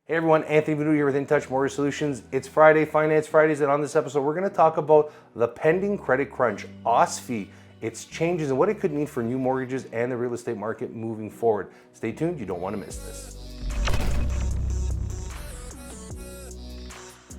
Hey everyone, Anthony Voodoo here with InTouch Mortgage Solutions. It's Friday, Finance Fridays, and on this episode, we're going to talk about the pending credit crunch, O.S.F.I, its changes and what it could mean for new mortgages and the real estate market moving forward. Stay tuned, you don't want to miss this.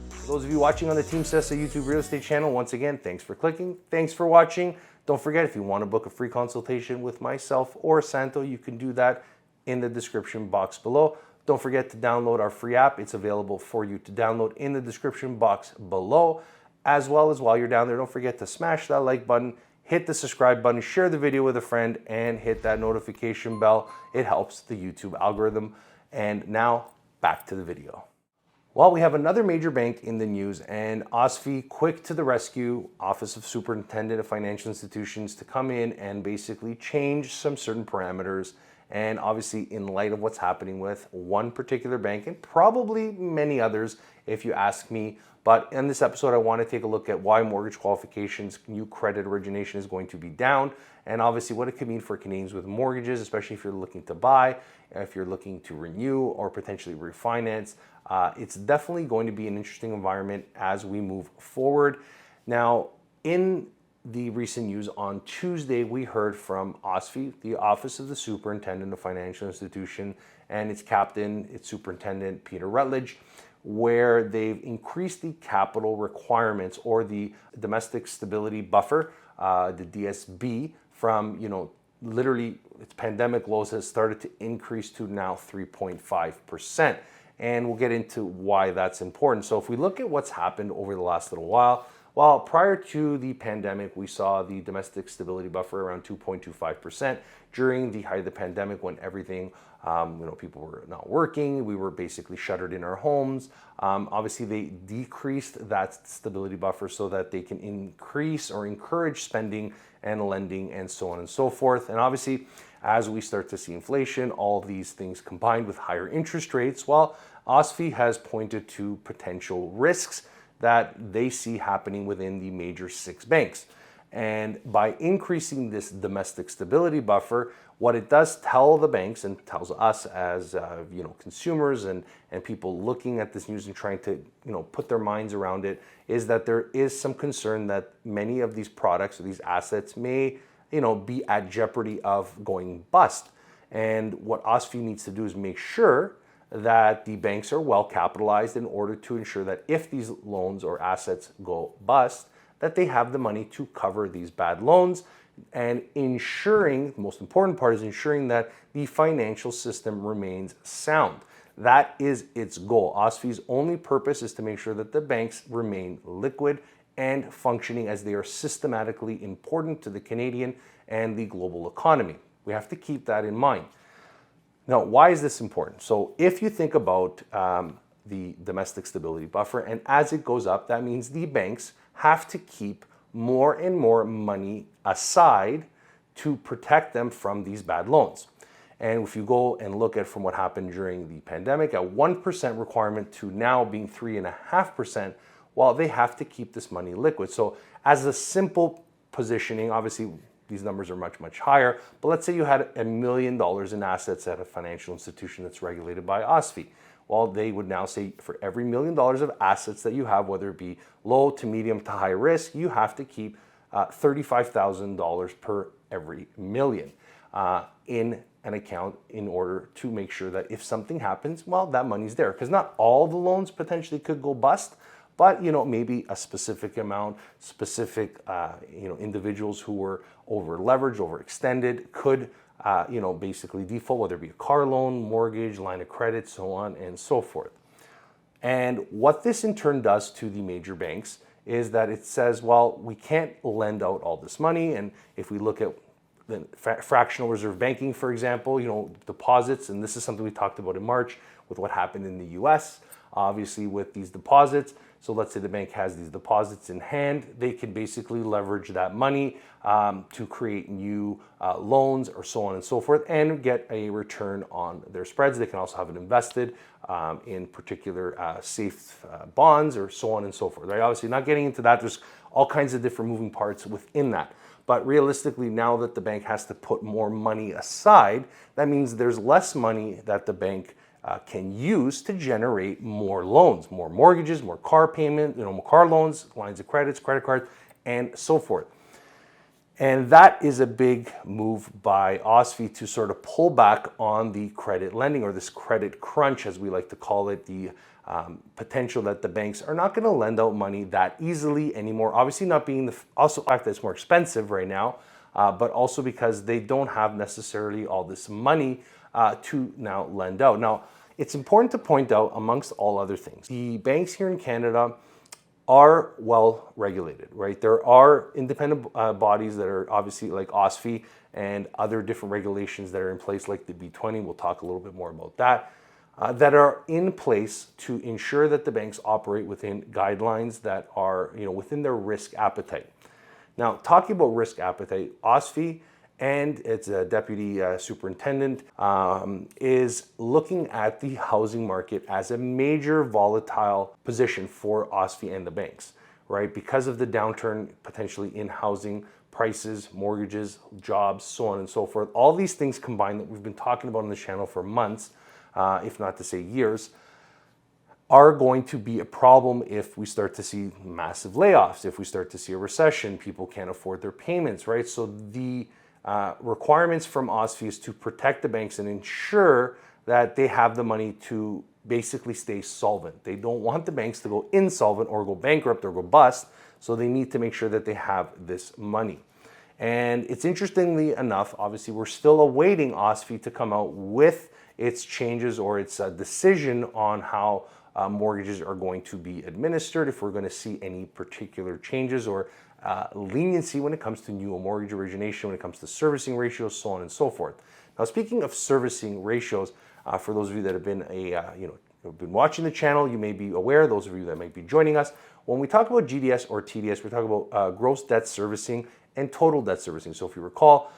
For those of you watching on the Team Cessa YouTube real estate channel, once again, thanks for clicking, thanks for watching. Don't forget, if you want to book a free consultation with myself or Santo, you can do that in the description box below. Don't forget to download our free app. It's available for you to download in the description box below. As well as while you're down there, don't forget to smash that like button, hit the subscribe button, share the video with a friend, and hit that notification bell. It helps the YouTube algorithm. And now, back to the video. Well, we have another major bank in the news, and O.S.F.I, quick to the rescue, Office of Superintendent of Financial Institutions, to come in and basically change some certain parameters. And obviously, in light of what's happening with one particular bank and probably many others, if you ask me. But in this episode, I want to take a look at why mortgage qualifications, new credit origination is going to be down, and obviously what it could mean for Canadians with mortgages, especially if you're looking to buy, if you're looking to renew or potentially refinance. It's definitely going to be an interesting environment as we move forward. Now, in the recent news on Tuesday, we heard from O.S.F.I, the Office of the Superintendent of Financial Institution, and its captain, its superintendent, Peter Rutledge, where they've increased the capital requirements or the domestic stability buffer, the DSB, from, literally its pandemic lows has started to increase to now 3.5%. And we'll get into why that's important. So if we look at what's happened over the last little while, well, prior to the pandemic, we saw the domestic stability buffer around 2.25%. During the height of the pandemic, when everything, people were not working, we were basically shuttered in our homes. Obviously, they decreased that stability buffer so that they can increase or encourage spending and lending and so on and so forth. And obviously, as we start to see inflation, all of these things combined with higher interest rates, well, O.S.F.I has pointed to potential risks that they see happening within the major six banks. And by increasing this domestic stability buffer, what it does tell the banks and tells us as consumers and people looking at this news and trying to put their minds around it, is that there is some concern that many of these products or these assets may be at jeopardy of going bust. And what O.S.F.I needs to do is make sure that the banks are well capitalized in order to ensure that if these loans or assets go bust, that they have the money to cover these bad loans, and ensuring, the most important part is ensuring that the financial system remains sound. That is its goal. O.S.F.I's only purpose is to make sure that the banks remain liquid and functioning, as they are systematically important to the Canadian and the global economy. We have to keep that in mind. Now, why is this important? So if you think about the domestic stability buffer, and as it goes up, that means the banks have to keep more and more money aside to protect them from these bad loans. And if you go and look at from what happened during the pandemic, a 1% requirement to now being 3.5%, well, they have to keep this money liquid. So as a simple positioning, obviously these numbers are much, much higher, but let's say you had $1 million in assets at a financial institution that's regulated by O.S.F.I. Well, they would now say for every $1 million of assets that you have, whether it be low to medium to high risk, you have to keep $35,000 per every million in an account in order to make sure that if something happens, well, that money's there. Because not all the loans potentially could go bust, but maybe a specific amount, specific individuals who were over leveraged, overextended could basically default, whether it be a car loan, mortgage, line of credit, so on and so forth. And what this in turn does to the major banks is that it says, well, we can't lend out all this money. And if we look at the fractional reserve banking, for example, deposits, and this is something we talked about in March with what happened in the US, obviously with these deposits. So let's say the bank has these deposits in hand, they can basically leverage that money to create new loans or so on and so forth and get a return on their spreads. They can also have it invested in particular safe bonds or so on and so forth. Right? Obviously not getting into that, there's all kinds of different moving parts within that. But realistically, now that the bank has to put more money aside, that means there's less money that the bank can use to generate more loans, more mortgages, more car payment, more car loans, lines of credits, credit cards, and so forth. And that is a big move by OSFI to sort of pull back on the credit lending, or this credit crunch, as we like to call it, the potential that the banks are not going to lend out money that easily anymore. Obviously not being also the fact that it's more expensive right now, but also because they don't have necessarily all this money to now lend out. Now, it's important to point out, amongst all other things, the banks here in Canada are well regulated, right? There are independent bodies that are obviously like OSFI and other different regulations that are in place, like the B20. We'll talk a little bit more about that, that are in place to ensure that the banks operate within guidelines that are, within their risk appetite. Now, talking about risk appetite, OSFI and its deputy superintendent is looking at the housing market as a major volatile position for OSFI and the banks, right? Because of the downturn potentially in housing prices, mortgages, jobs, so on and so forth. All these things combined that we've been talking about on the channel for months, if not to say years, are going to be a problem if we start to see massive layoffs, if we start to see a recession, people can't afford their payments, right? So the requirements from OSFI is to protect the banks and ensure that they have the money to basically stay solvent. They don't want the banks to go insolvent or go bankrupt or go bust, so they need to make sure that they have this money. And it's interestingly enough, obviously we're still awaiting OSFI to come out with its changes or its decision on how mortgages are going to be administered, if we're going to see any particular changes or leniency when it comes to new mortgage origination, when it comes to servicing ratios, so on and so forth. Now, speaking of servicing ratios, for those of you that have been been watching the channel, you may be aware. Those of you that might be joining us, when we talk about GDS or TDS, we're talking about gross debt servicing and total debt servicing. So, if you recall,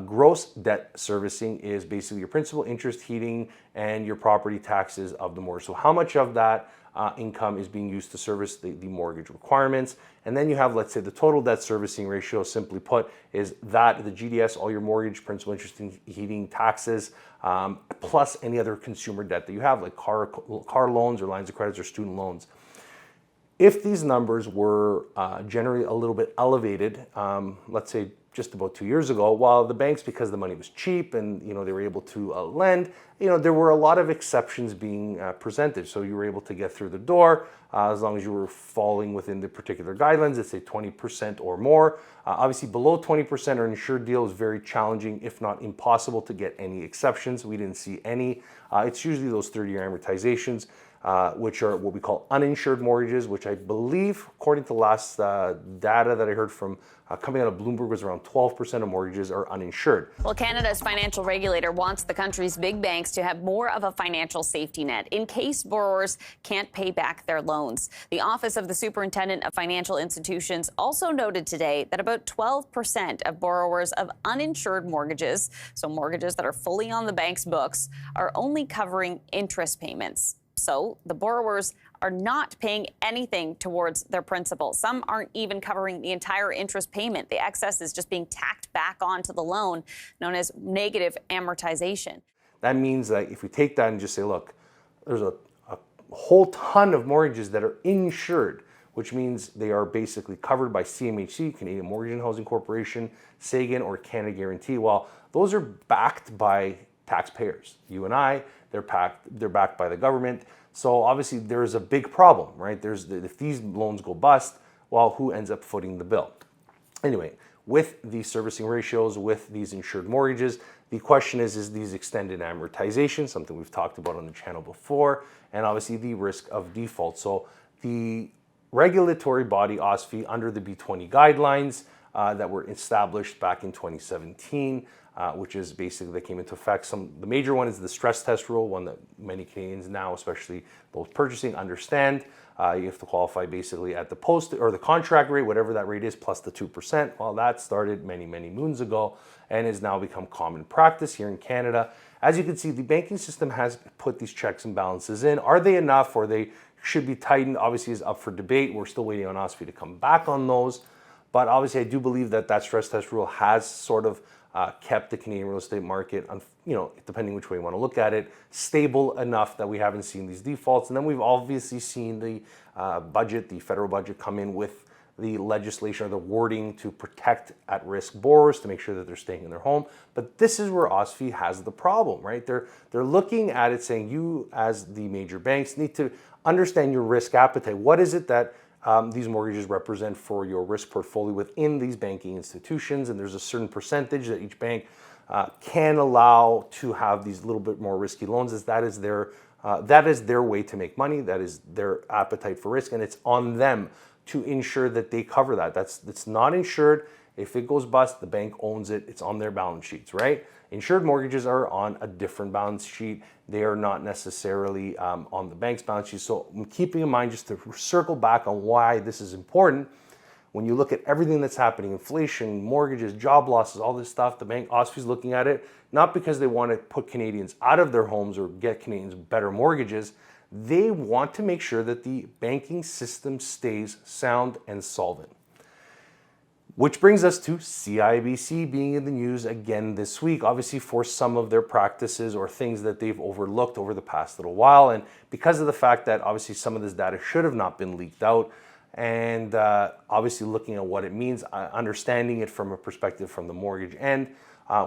gross debt servicing is basically your principal, interest, heating, and your property taxes of the mortgage. So, how much of that income is being used to service the mortgage requirements? And then you have, let's say, the total debt servicing ratio, simply put, is that the GDS, all your mortgage, principal, interest, and heating, taxes, plus any other consumer debt that you have, like car loans or lines of credits or student loans. If these numbers were generally a little bit elevated, let's say just about 2 years ago, while the banks, because the money was cheap and they were able to lend, there were a lot of exceptions being presented. So you were able to get through the door as long as you were falling within the particular guidelines, let's say 20% or more. Obviously, below 20% or an insured deal is very challenging, if not impossible, to get any exceptions. We didn't see any. It's usually those 30-year amortizations, which are what we call uninsured mortgages, which I believe, according to last data that I heard from coming out of Bloomberg, was around 12% of mortgages are uninsured. Well, Canada's financial regulator wants the country's big banks to have more of a financial safety net in case borrowers can't pay back their loans. The Office of the Superintendent of Financial Institutions also noted today that about 12% of borrowers of uninsured mortgages, so mortgages that are fully on the bank's books, are only covering interest payments. So the borrowers are not paying anything towards their principal. Some aren't even covering the entire interest payment. The excess is just being tacked back onto the loan, known as negative amortization. That means that if we take that and just say, look, there's a whole ton of mortgages that are insured, which means they are basically covered by CMHC, Canadian Mortgage and Housing Corporation, Sagan, or Canada Guarantee. Well, those are backed by taxpayers. You and I, they're backed by the government. So obviously there's a big problem, right? If these loans go bust, well, who ends up footing the bill? Anyway, with these servicing ratios, with these insured mortgages, the question is these extended amortization, something we've talked about on the channel before, and obviously the risk of default. So the regulatory body, OSFI, under the B20 guidelines that were established back in 2017, which is basically, they came into effect. The major one is the stress test rule, one that many Canadians now, especially those purchasing, understand. You have to qualify basically at the post or the contract rate, whatever that rate is, plus the 2%. Well, that started many, many moons ago and has now become common practice here in Canada. As you can see, the banking system has put these checks and balances in. Are they enough, or they should be tightened? Obviously is up for debate. We're still waiting on OSFI to come back on those. But obviously I do believe that stress test rule has sort of kept the Canadian real estate market, depending which way you want to look at it, stable enough that we haven't seen these defaults. And then we've obviously seen the the federal budget come in with the legislation or the wording to protect at-risk borrowers to make sure that they're staying in their home. But this is where OSFI has the problem, right? They're looking at it saying you as the major banks need to understand your risk appetite. What is it that these mortgages represent for your risk portfolio within these banking institutions? And there's a certain percentage that each bank can allow to have these little bit more risky loans, as that is their way to make money. That is their appetite for risk, and it's on them to ensure that they cover that. It's not insured. If it goes bust, the bank owns it. It's on their balance sheets, right? Insured mortgages are on a different balance sheet. They are not necessarily on the bank's balance sheet. So I'm keeping in mind, just to circle back on why this is important, when you look at everything that's happening, inflation, mortgages, job losses, all this stuff, the bank, OSFI, is looking at it, not because they want to put Canadians out of their homes or get Canadians better mortgages. They want to make sure that the banking system stays sound and solvent. Which brings us to CIBC being in the news again this week, obviously for some of their practices or things that they've overlooked over the past little while. And because of the fact that obviously some of this data should have not been leaked out, and obviously looking at what it means, understanding it from a perspective from the mortgage end.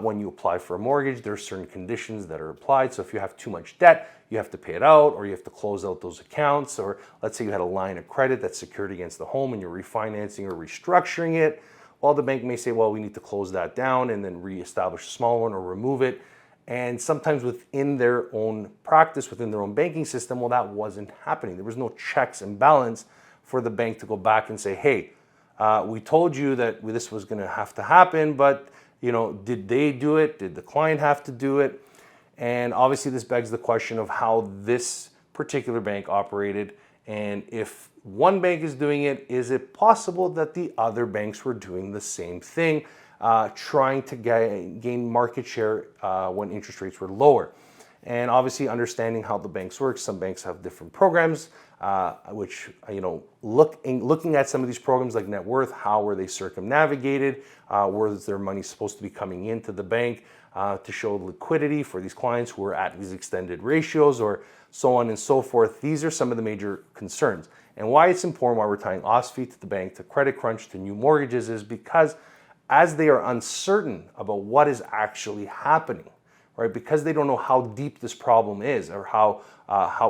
When you apply for a mortgage, there are certain conditions that are applied. So if you have too much debt, you have to pay it out, or you have to close out those accounts. Or let's say you had a line of credit that's secured against the home and you're refinancing or restructuring it. Well, the bank may say, well, we need to close that down and then reestablish a small one or remove it. And sometimes within their own practice, within their own banking system, well, that wasn't happening. There was no checks and balance for the bank to go back and say, hey, we told you that this was going to have to happen, but did they do it? Did the client have to do it? And obviously this begs the question of how this particular bank operated. And if one bank is doing it, is it possible that the other banks were doing the same thing, trying to gain market share when interest rates were lower? And obviously understanding how the banks work. Some banks have different programs, which, looking at some of these programs like net worth, how were they circumnavigated? Was their money supposed to be coming into the bank to show liquidity for these clients who are at these extended ratios, or so on and so forth? These are some of the major concerns. And why it's important, why we're tying OSFI to the bank, to credit crunch, to new mortgages, is because as they are uncertain about what is actually happening, right? Because they don't know how deep this problem is, or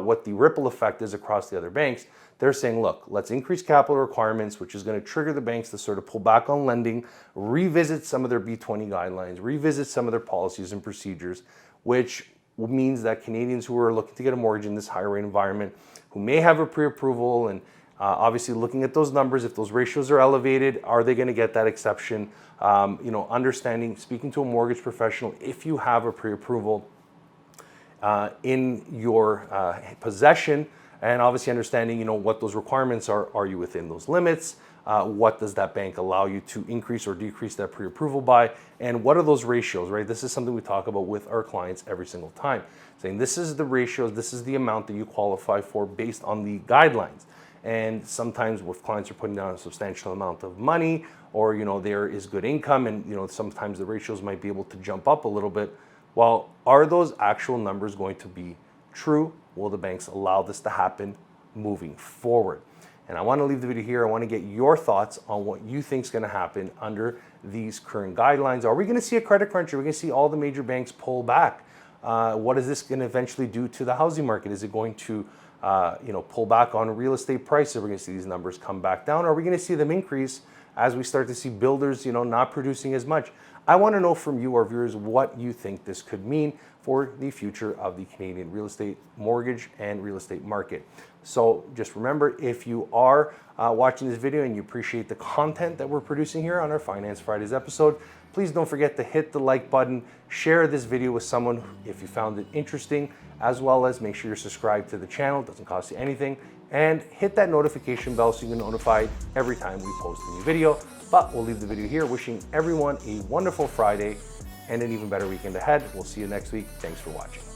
what the ripple effect is across the other banks. They're saying, look, let's increase capital requirements, which is going to trigger the banks to sort of pull back on lending, revisit some of their B20 guidelines, revisit some of their policies and procedures, which means that Canadians who are looking to get a mortgage in this higher rate environment, who may have a pre-approval, and obviously looking at those numbers, if those ratios are elevated, are they going to get that exception? Understanding, speaking to a mortgage professional, if you have a pre-approval in your possession, and obviously understanding, what those requirements are. Are you within those limits? What does that bank allow you to increase or decrease that pre-approval by? And what are those ratios, right? This is something we talk about with our clients every single time, saying this is the ratios, this is the amount that you qualify for based on the guidelines. And sometimes if clients are putting down a substantial amount of money, or there is good income, and sometimes the ratios might be able to jump up a little bit. Well, are those actual numbers going to be true? Will the banks allow this to happen moving forward? And I want to leave the video here. I want to get your thoughts on what you think is going to happen under these current guidelines. Are we going to see a credit crunch? Are we going to see all the major banks pull back? What is this going to eventually do to the housing market? Is it going to pull back on real estate prices? Are we going to see these numbers come back down? Or are we going to see them increase as we start to see builders, not producing as much? I want to know from you, our viewers, what you think this could mean for the future of the Canadian real estate mortgage and real estate market. So just remember, if you are watching this video and you appreciate the content that we're producing here on our Finance Fridays episode, please don't forget to hit the like button, share this video with someone if you found it interesting, as well as make sure you're subscribed to the channel. It doesn't cost you anything. And hit that notification bell so you can get notified every time we post a new video. But we'll leave the video here, wishing everyone a wonderful Friday and an even better weekend ahead. We'll see you next week. Thanks for watching.